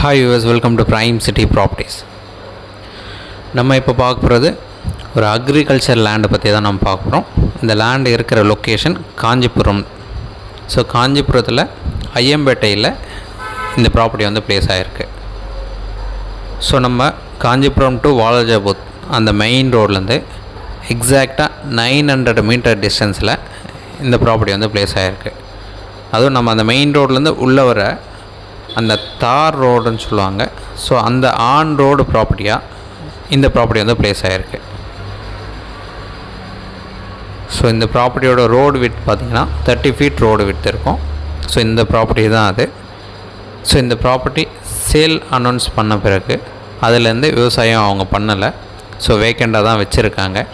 Hi viewers, welcome to Prime City Properties. நம்ம இப்போ பார்க்க போகிறது ஒரு அக்ரிகல்ச்சர் லேண்டை பற்றி தான் நம்ம பார்க்க போகிறோம். இந்த லேண்டு இருக்கிற லொக்கேஷன் காஞ்சிபுரம். ஸோ காஞ்சிபுரத்தில் ஐயம்பேட்டையில் இந்த ப்ராப்பர்ட்டி வந்து ப்ளேஸ் ஆகிருக்கு. ஸோ நம்ம காஞ்சிபுரம் டு வாலாஜாபூத் அந்த மெயின் ரோட்லேருந்து எக்ஸாக்டாக 900 மீட்டர் டிஸ்டன்ஸில் இந்த ப்ராப்பர்ட்டி வந்து ப்ளேஸ் ஆகிருக்கு. அதுவும் நம்ம அந்த மெயின் ரோட்லேருந்து உள்ளே வர அந்த தார் ரோடுன்னு சொல்லுவாங்க. ஸோ அந்த ஆன் ரோடு ப்ராப்பர்ட்டியாக இந்த ப்ராப்பர்ட்டி வந்து ப்ளேஸ் ஆகிருக்கு. ஸோ இந்த ப்ராப்பர்ட்டியோட ரோடு வித் பார்த்திங்கன்னா 30 ஃபீட் ரோடு வித் இருக்கும். ஸோ இந்த ப்ராப்பர்ட்டி தான் அது. ஸோ இந்த ப்ராப்பர்ட்டி சேல் அனௌன்ஸ் பண்ண பிறகு அதுலேருந்து விவசாயம் அவங்க பண்ணலை. ஸோ வேக்கண்டாக தான் வச்சுருக்காங்க.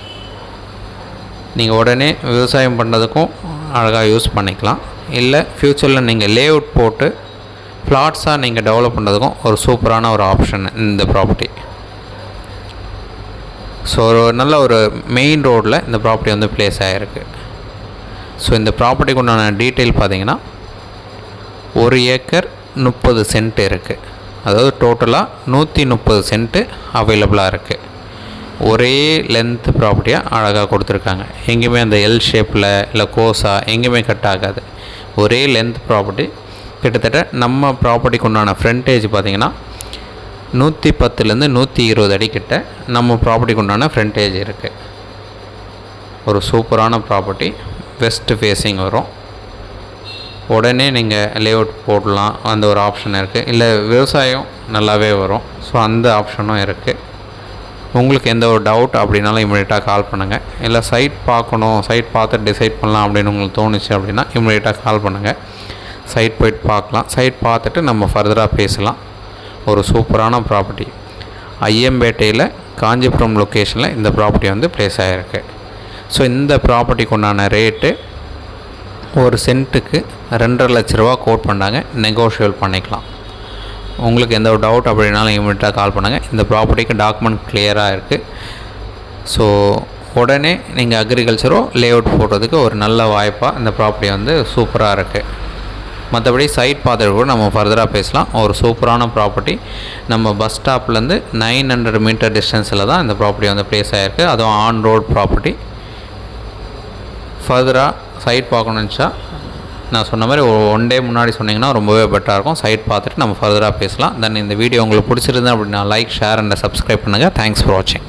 நீங்கள் உடனே விவசாயம் பண்ணுறதுக்கும் அழகாக யூஸ் பண்ணிக்கலாம். இல்லை ஃப்யூச்சரில் நீங்கள் லே அவுட் போட்டு பிளாட்ஸாக நீங்கள் டெவலப் பண்ணுறதுக்கும் ஒரு சூப்பரான ஒரு ஆப்ஷன் இந்த ப்ராப்பர்ட்டி. ஸோ ஒரு நல்ல ஒரு மெயின் ரோடில் இந்த ப்ராப்பர்ட்டி வந்து ப்ளேஸ் ஆகிருக்கு. ஸோ இந்த ப்ராப்பர்ட்டிக்கு உண்டான டீட்டெயில் பார்த்திங்கன்னா 1 ஏக்கர் 30 சென்ட் இருக்குது. அதாவது டோட்டலாக 130 சென்ட்டு அவைலபிளாக இருக்குது. ஒரே லென்த் ப்ராப்பர்ட்டியாக அழகாக கொடுத்துருக்காங்க. எங்கேயுமே அந்த எல் ஷேப்பில் இல்லை கோஸா எங்கேயுமே கட் ஆகாது. ஒரே லென்த் ப்ராப்பர்ட்டி. கிட்டத்தட்ட நம்ம ப்ராப்பர்ட்டிக்கு உண்டான ஃப்ரண்டேஜ் பார்த்திங்கன்னா 110லேருந்து 120 அடி கிட்ட நம்ம ப்ராப்பர்ட்டிக்கு உண்டான ஃப்ரண்டேஜ் இருக்குது. ஒரு சூப்பரான ப்ராப்பர்ட்டி. வெஸ்ட் ஃபேஸிங் வரும். உடனே நீங்கள் லே அவுட் போடலாம், அந்த ஒரு ஆப்ஷன் இருக்குது. இல்லை விவசாயம் நல்லாவே வரும். ஸோ அந்த ஆப்ஷனும் இருக்குது. உங்களுக்கு எந்த ஒரு டவுட் அப்படின்னாலும் இமீடியட்டாக கால் பண்ணுங்கள். இல்லை சைட் பார்க்கணும், சைட் பார்த்து டிசைட் பண்ணலாம் அப்படின்னு உங்களுக்கு தோணுச்சு அப்படின்னா இமீடியட்டாக கால் பண்ணுங்கள். சைட் போய்ட்டு பார்க்கலாம். சைட் பார்த்துட்டு நம்ம ஃபர்தராக பேசலாம். ஒரு சூப்பரான ப்ராப்பர்ட்டி ஐயம்பேட்டையில் காஞ்சிபுரம் லொக்கேஷனில் இந்த ப்ராப்பர்ட்டி வந்து ப்ளேஸ் ஆகிருக்கு. ஸோ இந்த ப்ராப்பர்ட்டிக்கு உண்டான ரேட்டு ஒரு சென்ட்டுக்கு 2.5 லட்ச ரூபா கோட் பண்ணாங்க. நெகோஷியபிள் பண்ணிக்கலாம். உங்களுக்கு எந்த ஒரு டவுட் அப்படின்னாலும் இமீடியட்டாக கால் பண்ணுங்கள். இந்த ப்ராப்பர்ட்டிக்கு டாக்குமெண்ட் கிளியராக இருக்குது. ஸோ உடனே நீங்கள் அக்ரிகல்ச்சரோ லே அவுட் போடுறதுக்கு ஒரு நல்ல வாய்ப்பாக இந்த ப்ராப்பர்ட்டி வந்து சூப்பராக இருக்குது. மற்றபடி சைட் பார்த்துட்டு கூட நம்ம ஃபர்தராக பேசலாம். ஒரு சூப்பரான ப்ராப்பர்ட்டி. நம்ம பஸ் ஸ்டாப்லேருந்து 900 மீட்டர் டிஸ்டன்ஸில் தான் இந்த ப்ராப்பர்ட்டி வந்து ப்ளேஸ் ஆகிருக்கு. அதுவும் ஆன் ரோட் ப்ராப்பர்ட்டி. ஃபர்தராக சைட் பார்க்கணுன்னுச்சா நான் சொன்ன மாதிரி ஒரு 1 டே முன்னாடி சொன்னிங்கன்னா ரொம்பவே பெட்டராக இருக்கும். சைட் பார்த்துட்டு நம்ம ஃபர்தராக பேசலாம். தென் இந்த வீடியோ உங்களுக்கு பிடிச்சிருந்தேன் அப்படின்னா லைக், ஷேர் அண்ட் சப்ஸ்கிரைப் பண்ணுங்கள். தேங்க்ஸ் ஃபார் வாட்சிங்.